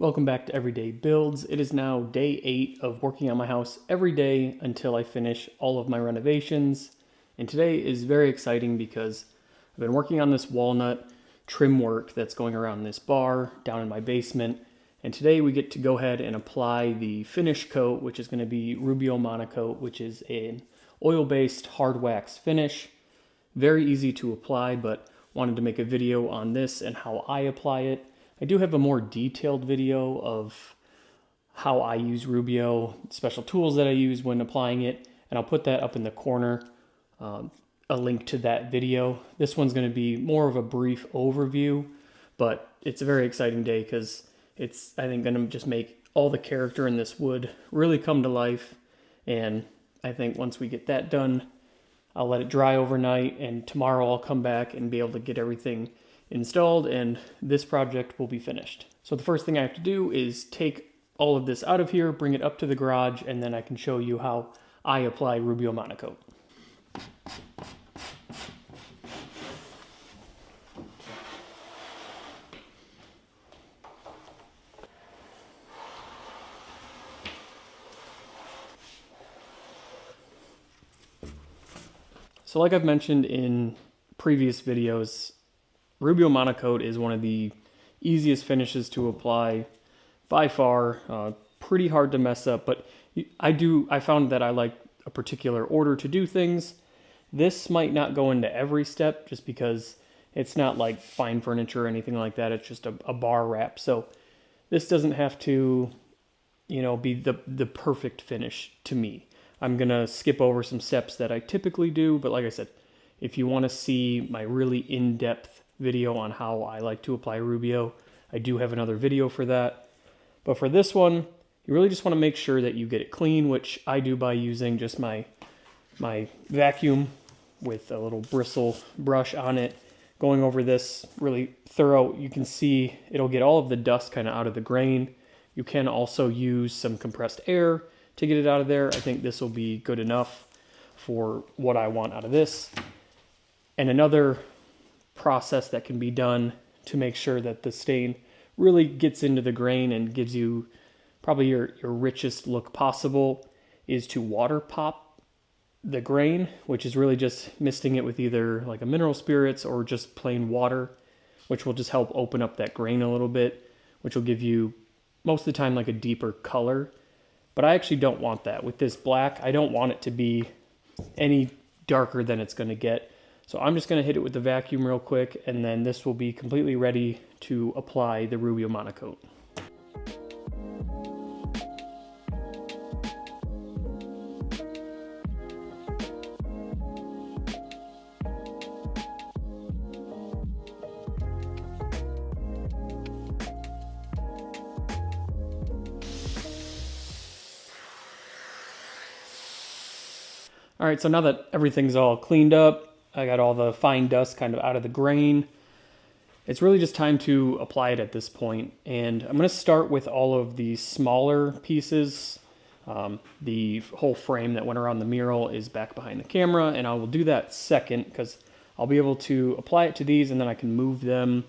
Welcome back to Everyday Builds. It is now day 8 of working on my house every day until I finish all of my renovations. And today is very exciting because I've been working on this walnut trim work that's going around this bar down in my basement. And today we get to go ahead and apply the finish coat, which is going to be Rubio Monocoat, which is an oil-based hard wax finish. Very easy to apply, but wanted to make a video on this and how I apply it. I do have a more detailed video of how I use Rubio, special tools that I use when applying it, and I'll put that up in the corner, a link to that video. This one's going to be more of a brief overview, but it's a very exciting day because it's, I think, going to just make all the character in this wood really come to life. And I think once we get that done, I'll let it dry overnight, and tomorrow I'll come back and be able to get everything installed and this project will be finished. So the first thing I have to do is take all of this out of here, bring it up to the garage, and then I can show you how I apply Rubio Monocoat. So like I've mentioned in previous videos, Rubio Monocoat is one of the easiest finishes to apply by far. Pretty hard to mess up, but I found that I like a particular order to do things. This might not go into every step just because it's not like fine furniture or anything like that. It's just a bar wrap. So this doesn't have to, be the perfect finish to me. I'm going to skip over some steps that I typically do, but like I said, if you want to see my really in-depth video on how I like to apply Rubio, I do have another video for that. But for this one, you really just want to make sure that you get it clean, which I do by using just my vacuum with a little bristle brush on it, going over this really thorough. You can see it'll get all of the dust kind of out of the grain. You can also use some compressed air to get it out of there. I think this will be good enough for what I want out of this. And another process that can be done to make sure that the stain really gets into the grain and gives you probably your richest look possible is to water pop the grain, which is really just misting it with either like a mineral spirits or just plain water, which will just help open up that grain a little bit, which will give you most of the time like a deeper color. But I actually don't want that. With this black, I don't want it to be any darker than it's going to get. So I'm just going to hit it with the vacuum real quick, and then this will be completely ready to apply the Rubio Monocoat. All right, so now that everything's all cleaned up, I got all the fine dust kind of out of the grain, it's really just time to apply it at this point. And I'm going to start with all of the smaller pieces. The whole frame that went around the mural is back behind the camera, and I will do that second because I'll be able to apply it to these, and then I can move them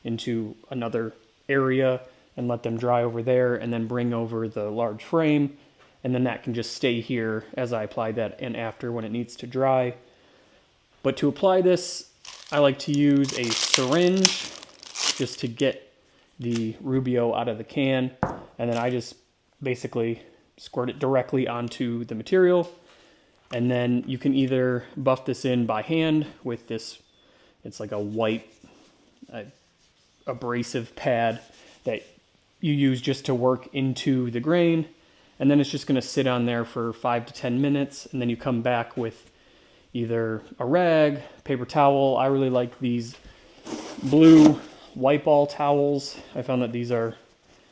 into another area and let them dry over there, and then bring over the large frame, and then that can just stay here as I apply that and after when it needs to dry. But to apply this, I like to use a syringe just to get the Rubio out of the can. And then I just basically squirt it directly onto the material. And then you can either buff this in by hand with this, it's like a white abrasive pad that you use just to work into the grain. And then it's just going to sit on there for 5 to 10 minutes. And then you come back with either a rag, paper towel. I really like these blue white ball towels. I found that these are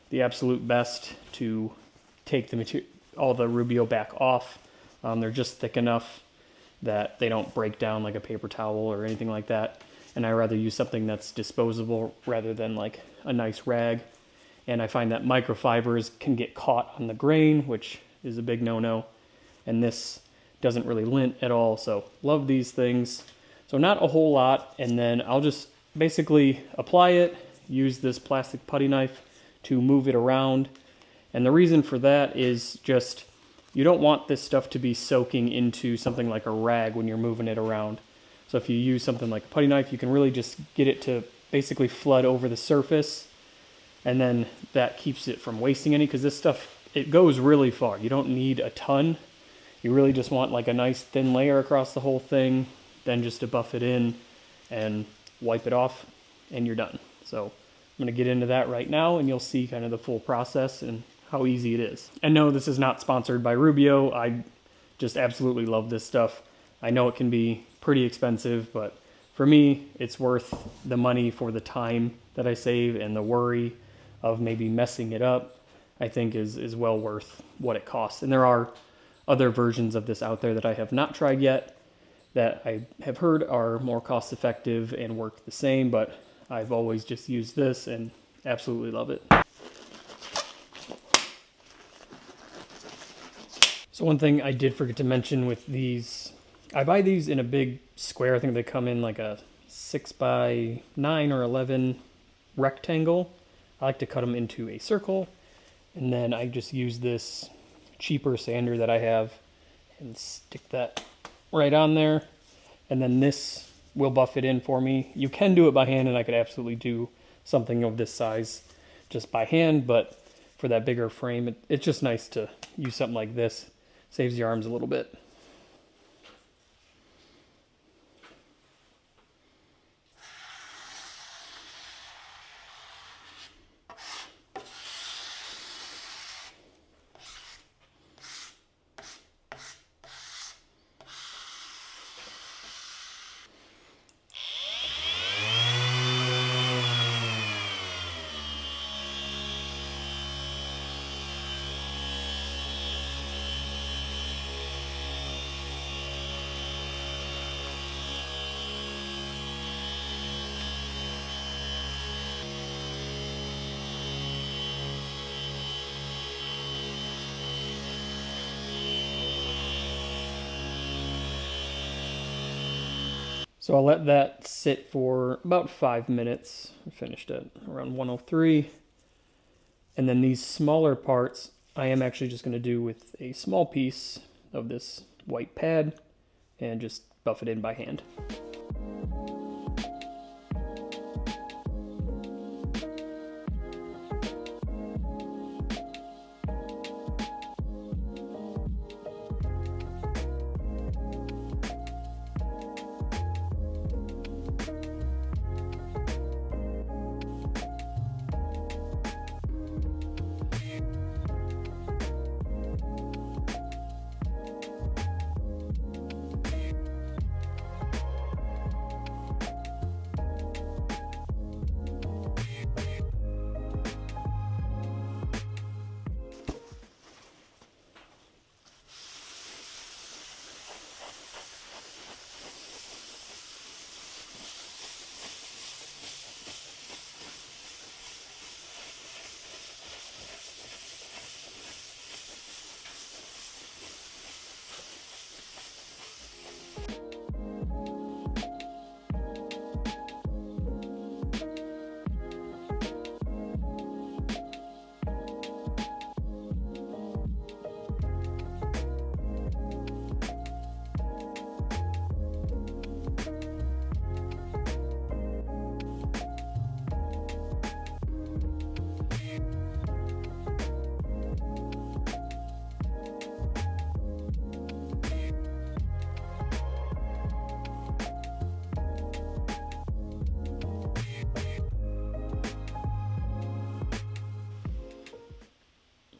the absolute best to take the all the Rubio back off. They're just thick enough that they don't break down like a paper towel or anything like that. And I rather use something that's disposable rather than like a nice rag. And I find that microfibers can get caught on the grain, which is a big no-no. And this doesn't really lint at all, so love these things. So not a whole lot, and then I'll just basically apply it, use this plastic putty knife to move it around. And the reason for that is just, you don't want this stuff to be soaking into something like a rag when you're moving it around. So if you use something like a putty knife, you can really just get it to basically flood over the surface, and then that keeps it from wasting any, because this stuff, it goes really far. You don't need a ton. You really just want like a nice thin layer across the whole thing, then just to buff it in and wipe it off, and you're done. So I'm gonna get into that right now, and you'll see kind of the full process and how easy it is. And no, this is not sponsored by Rubio. I just absolutely love this stuff. I know it can be pretty expensive, but for me, it's worth the money for the time that I save, and the worry of maybe messing it up, I think is well worth what it costs. And there are other versions of this out there that I have not tried yet that I have heard are more cost effective and work the same, but I've always just used this and absolutely love it. So one thing I did forget to mention with these, I buy these in a big square. I think they come in like a 6x9 or 11 rectangle. I like to cut them into a circle, and then I just use this cheaper sander that I have and stick that right on there, and then this will buff it in for me. You can do it by hand, and I could absolutely do something of this size just by hand, but for that bigger frame, it's just nice to use something like this. Saves your arms a little bit. So I'll let that sit for about 5 minutes. I finished at around 103. And then these smaller parts, I am actually just going to do with a small piece of this white pad and just buff it in by hand.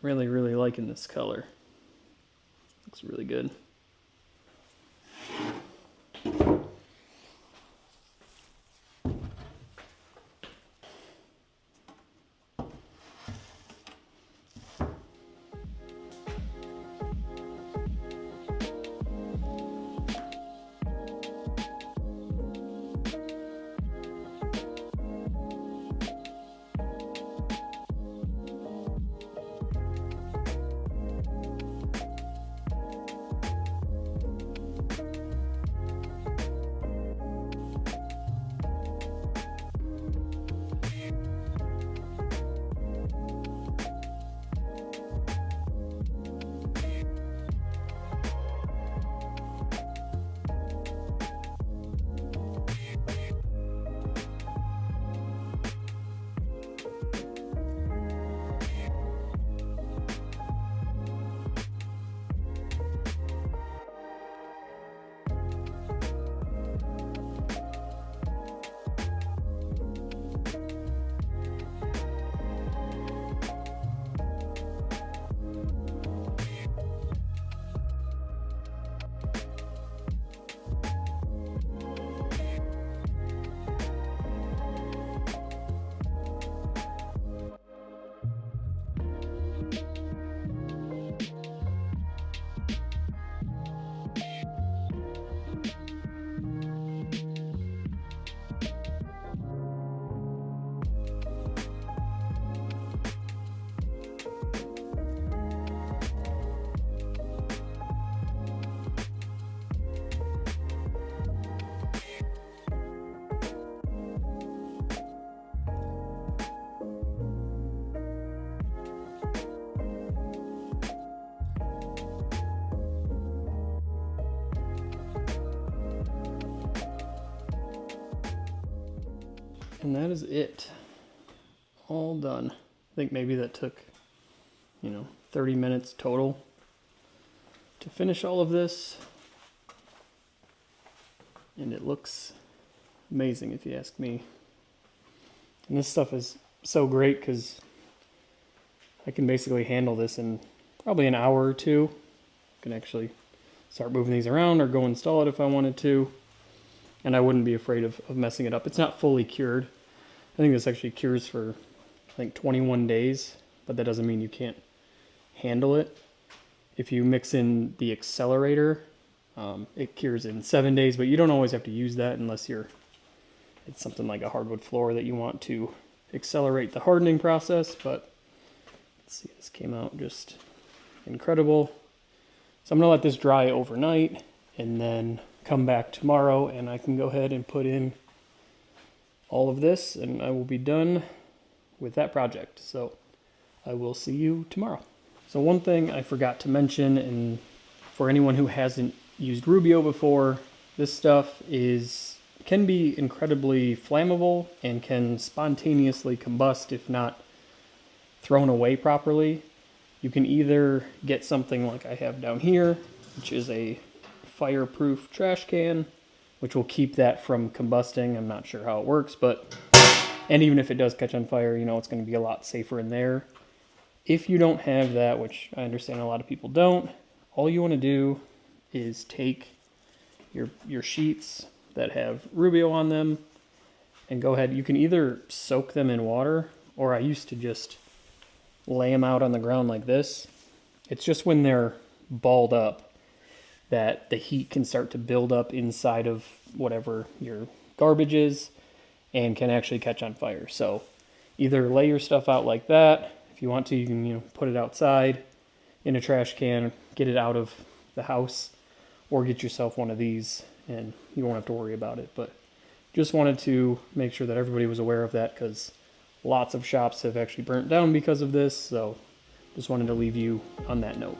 Really liking this color. Looks really good. And that is it. All done. I think maybe that took, 30 minutes total to finish all of this. And it looks amazing if you ask me. And this stuff is so great because I can basically handle this in probably an hour or two. I can actually start moving these around or go install it if I wanted to. And I wouldn't be afraid of messing it up. It's not fully cured. I think this actually cures for, 21 days, but that doesn't mean you can't handle it. If you mix in the accelerator, it cures in 7 days, but you don't always have to use that unless it's something like a hardwood floor that you want to accelerate the hardening process. But let's see, this came out just incredible. So I'm gonna let this dry overnight and then come back tomorrow and I can go ahead and put in all of this and I will be done with that project. So I will see you tomorrow. So one thing I forgot to mention, and for anyone who hasn't used Rubio before, this stuff can be incredibly flammable and can spontaneously combust if not thrown away properly. You can either get something like I have down here, which is a fireproof trash can, which will keep that from combusting. I'm not sure how it works, and even if it does catch on fire, it's going to be a lot safer in there. If you don't have that, which I understand a lot of people don't, all you want to do is take your sheets that have Rubio on them and go ahead. You can either soak them in water, or I used to just lay them out on the ground like this. It's just when they're balled up that the heat can start to build up inside of whatever your garbage is and can actually catch on fire. So either lay your stuff out like that. If you want to, you can put it outside in a trash can, get it out of the house, or get yourself one of these and you won't have to worry about it. But just wanted to make sure that everybody was aware of that because lots of shops have actually burnt down because of this. So just wanted to leave you on that note.